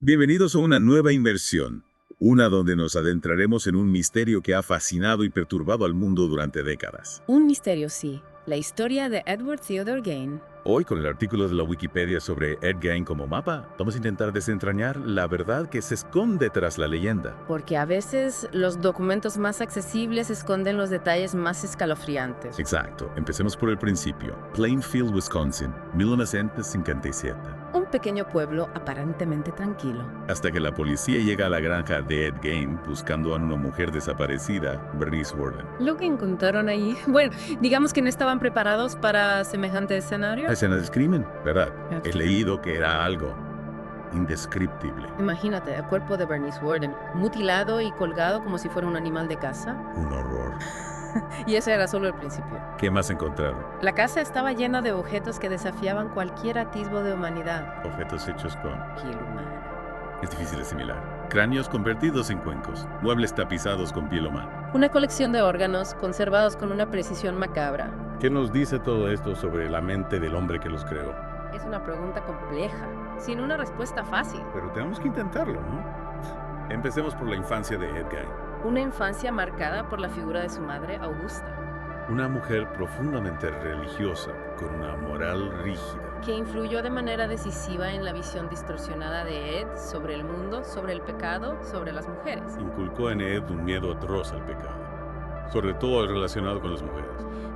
Bienvenidos a una nueva inmersión, una donde nos adentraremos en un misterio que ha fascinado y perturbado al mundo durante décadas. Un misterio, sí. La historia de Edward Theodore Gain. Hoy, con el artículo de la Wikipedia sobre Ed Gein como mapa, vamos a intentar desentrañar la verdad que se esconde tras la leyenda. Porque a veces los documentos más accesibles esconden los detalles más escalofriantes. Exacto. Empecemos por el principio. Plainfield, Wisconsin, 1957. Un pequeño pueblo aparentemente tranquilo. Hasta que la policía llega a la granja de Ed Gein buscando a una mujer desaparecida, Bernice Worden. Lo que encontraron ahí, bueno, digamos que no estaban preparados para semejante escenario. La escena del crimen, ¿verdad? Ah, He leído que era algo indescriptible. Imagínate, el cuerpo de Bernice Worden, mutilado y colgado como si fuera un animal de caza. Un horror. Y ese era solo el principio. ¿Qué más encontraron? La casa estaba llena de objetos que desafiaban cualquier atisbo de humanidad. Objetos hechos con... Piel humana. Es difícil asimilar. Cráneos convertidos en cuencos. Muebles tapizados con piel humana. Una colección de órganos conservados con una precisión macabra. ¿Qué nos dice todo esto sobre la mente del hombre que los creó? Es una pregunta compleja, sin una respuesta fácil. Pero tenemos que intentarlo, ¿no? Empecemos por la infancia de Ed Gein. Una infancia marcada por la figura de su madre, Augusta, Una mujer profundamente religiosa, con una moral rígida. que influyó de manera decisiva en la visión distorsionada de Ed sobre el mundo, sobre el pecado, sobre las mujeres. Inculcó en Ed un miedo atroz al pecado, sobre todo relacionado con las mujeres.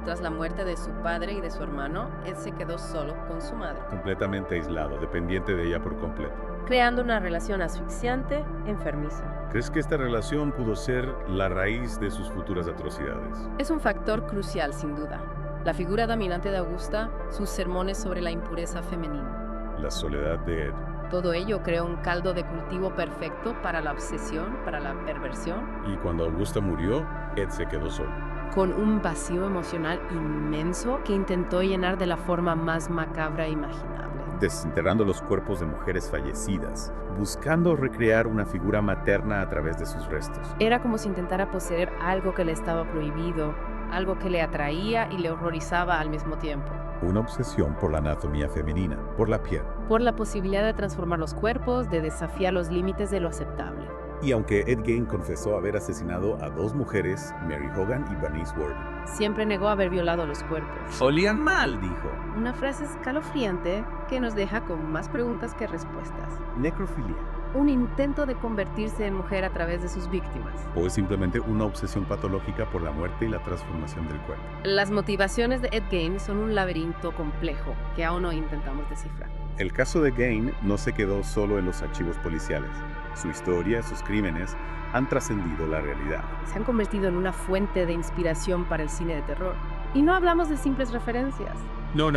Tras la muerte de su padre y de su hermano, Ed se quedó solo con su madre, Completamente aislado, dependiente de ella por completo. creando una relación asfixiante, enfermiza. ¿Crees que esta relación pudo ser la raíz de sus futuras atrocidades? Es un factor crucial, sin duda. La figura dominante de Augusta, sus sermones sobre la impureza femenina. La soledad de Ed. Todo ello creó un caldo de cultivo perfecto para la obsesión, para la perversión, Y cuando Augusta murió, Ed se quedó solo. con un vacío emocional inmenso que intentó llenar de la forma más macabra imaginable. Desenterrando los cuerpos de mujeres fallecidas, buscando recrear una figura materna a través de sus restos. Era como si intentara poseer algo que le estaba prohibido, algo que le atraía y le horrorizaba al mismo tiempo. Una obsesión por la anatomía femenina, por la piel. Por la posibilidad de transformar los cuerpos, de desafiar los límites de lo aceptable. Y aunque Ed Gein confesó haber asesinado a dos mujeres, Mary Hogan y Bernice Worden, Siempre negó haber violado los cuerpos. Olían mal, dijo. Una frase escalofriante que nos deja con más preguntas que respuestas. necrofilia, Un intento de convertirse en mujer a través de sus víctimas. o es simplemente una obsesión patológica por la muerte y la transformación del cuerpo. Las motivaciones de Ed Gein son un laberinto complejo que aún no intentamos descifrar. El caso de Gein no se quedó solo en los archivos policiales. Su historia, sus crímenes, han trascendido la realidad. Se han convertido en una fuente de inspiración para el cine de terror. Y no hablamos de simples referencias. No.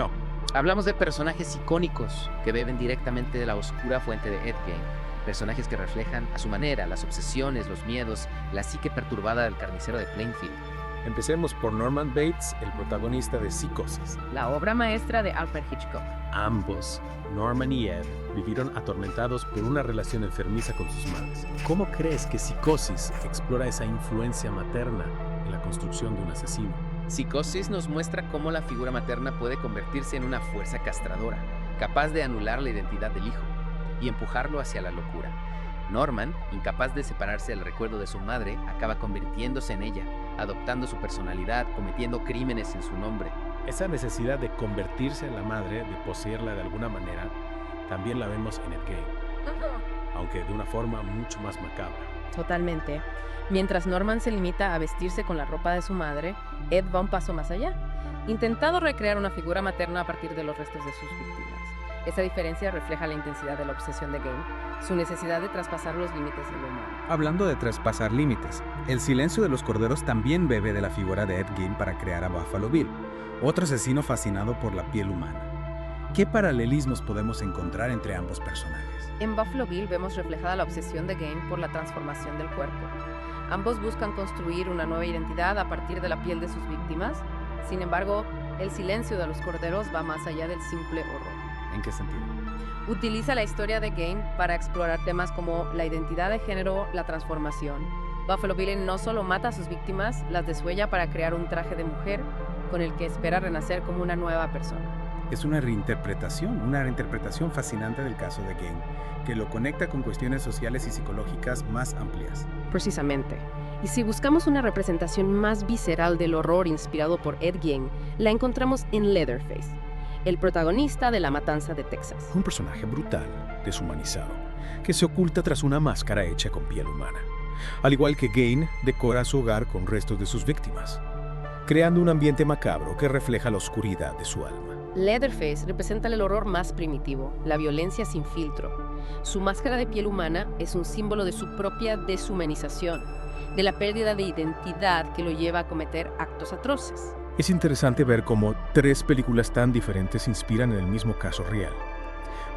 Hablamos de personajes icónicos que beben directamente de la oscura fuente de Ed Gein. Personajes que reflejan a su manera las obsesiones, los miedos, la psique perturbada del carnicero de Plainfield. Empecemos por Norman Bates, el protagonista de Psicosis. La obra maestra de Alfred Hitchcock. Ambos, Norman y Ed, vivieron atormentados por una relación enfermiza con sus madres. ¿Cómo crees que Psicosis explora esa influencia materna en la construcción de un asesino? Psicosis nos muestra cómo la figura materna puede convertirse en una fuerza castradora, capaz de anular la identidad del hijo y empujarlo hacia la locura. Norman, incapaz de separarse del recuerdo de su madre, acaba convirtiéndose en ella, adoptando su personalidad, cometiendo crímenes en su nombre. Esa necesidad de convertirse en la madre, de poseerla de alguna manera, también la vemos en Ed Gein, aunque de una forma mucho más macabra. Totalmente. Mientras Norman se limita a vestirse con la ropa de su madre, Ed va un paso más allá, intentando recrear una figura materna a partir de los restos de sus víctimas. Esa diferencia refleja la intensidad de la obsesión de Gein, su necesidad de traspasar los límites de lo humano. Hablando de traspasar límites, El silencio de los corderos también bebe de la figura de Ed Gein para crear a Buffalo Bill, otro asesino fascinado por la piel humana. ¿Qué paralelismos podemos encontrar entre ambos personajes? En Buffalo Bill vemos reflejada la obsesión de Gein por la transformación del cuerpo. Ambos buscan construir una nueva identidad a partir de la piel de sus víctimas. Sin embargo, El silencio de los corderos va más allá del simple horror. ¿En qué sentido? Utiliza la historia de Gein para explorar temas como la identidad de género, la transformación. Buffalo Bill no solo mata a sus víctimas, las desuella para crear un traje de mujer con el que espera renacer como una nueva persona. Es una reinterpretación fascinante del caso de Gein, que lo conecta con cuestiones sociales y psicológicas más amplias. Precisamente. Y si buscamos una representación más visceral del horror inspirado por Ed Gein, la encontramos en Leatherface, el protagonista de La Matanza de Texas. Un personaje brutal, deshumanizado, que se oculta tras una máscara hecha con piel humana. Al igual que Gein, decora su hogar con restos de sus víctimas, creando un ambiente macabro que refleja la oscuridad de su alma. Leatherface representa el horror más primitivo, la violencia sin filtro. Su máscara de piel humana es un símbolo de su propia deshumanización, de la pérdida de identidad que lo lleva a cometer actos atroces. Es interesante ver cómo 3 películas tan diferentes se inspiran en el mismo caso real,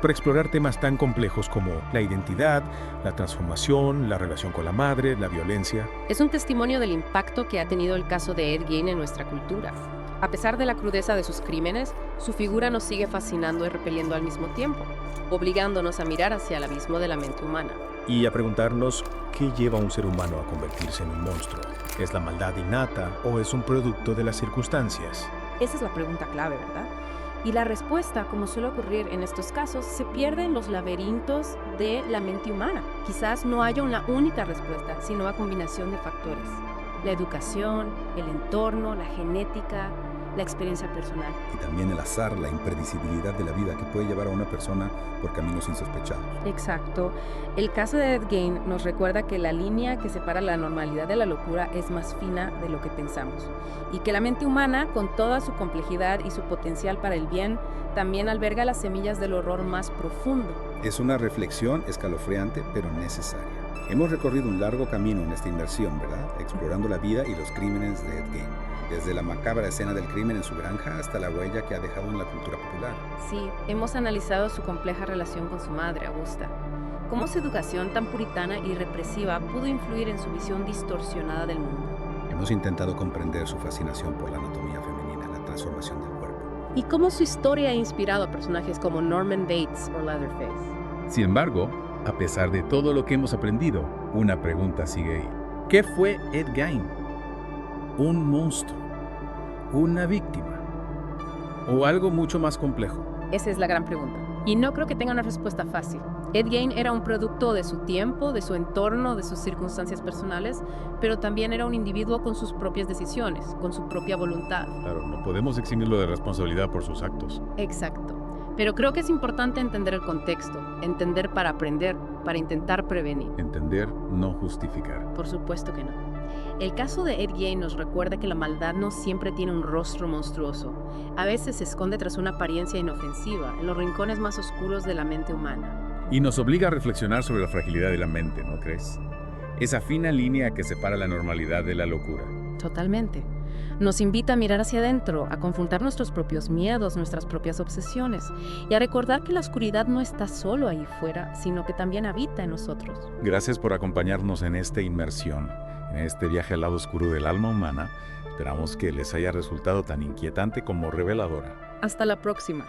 para explorar temas tan complejos como la identidad, la transformación, la relación con la madre, la violencia. Es un testimonio del impacto que ha tenido el caso de Ed Gein en nuestra cultura. A pesar de la crudeza de sus crímenes, su figura nos sigue fascinando y repeliendo al mismo tiempo, obligándonos a mirar hacia el abismo de la mente humana. Y a preguntarnos qué lleva a un ser humano a convertirse en un monstruo. ¿Es la maldad innata o es un producto de las circunstancias? Esa es la pregunta clave, ¿verdad? Y la respuesta, como suele ocurrir en estos casos, se pierde en los laberintos de la mente humana. Quizás no haya una única respuesta, sino una combinación de factores. La educación, el entorno, la genética, la experiencia personal. Y también el azar, la impredecibilidad de la vida que puede llevar a una persona por caminos insospechados. Exacto. El caso de Ed Gein nos recuerda que la línea que separa la normalidad de la locura es más fina de lo que pensamos. Y que la mente humana, con toda su complejidad y su potencial para el bien, también alberga las semillas del horror más profundo. Es una reflexión escalofriante, pero necesaria. Hemos recorrido un largo camino en esta inmersión, ¿verdad? Explorando la vida y los crímenes de Ed Gein. Desde la macabra escena del crimen en su granja hasta la huella que ha dejado en la cultura popular. Sí, hemos analizado su compleja relación con su madre, Augusta. Cómo su educación tan puritana y represiva pudo influir en su visión distorsionada del mundo. Hemos intentado comprender su fascinación por la anatomía femenina, la transformación del cuerpo. Y cómo su historia ha inspirado a personajes como Norman Bates o Leatherface. Sin embargo, a pesar de todo lo que hemos aprendido, una pregunta sigue ahí. ¿Qué fue Ed Gein? ¿Un monstruo? ¿Una víctima? ¿O algo mucho más complejo? Esa es la gran pregunta. Y no creo que tenga una respuesta fácil. Ed Gein era un producto de su tiempo, de su entorno, de sus circunstancias personales, pero también era un individuo con sus propias decisiones, con su propia voluntad. Claro, no podemos eximirlo de responsabilidad por sus actos. Exacto. Pero creo que es importante entender el contexto, entender para aprender, para intentar prevenir. Entender, no justificar. Por supuesto que no. El caso de Ed Gein nos recuerda que la maldad no siempre tiene un rostro monstruoso. A veces se esconde tras una apariencia inofensiva, en los rincones más oscuros de la mente humana. Y nos obliga a reflexionar sobre la fragilidad de la mente, ¿no crees? Esa fina línea que separa la normalidad de la locura. Totalmente. Nos invita a mirar hacia adentro, a confrontar nuestros propios miedos, nuestras propias obsesiones, y a recordar que la oscuridad no está solo ahí fuera, sino que también habita en nosotros. Gracias por acompañarnos en esta inmersión, en este viaje al lado oscuro del alma humana. Esperamos que les haya resultado tan inquietante como reveladora. Hasta la próxima.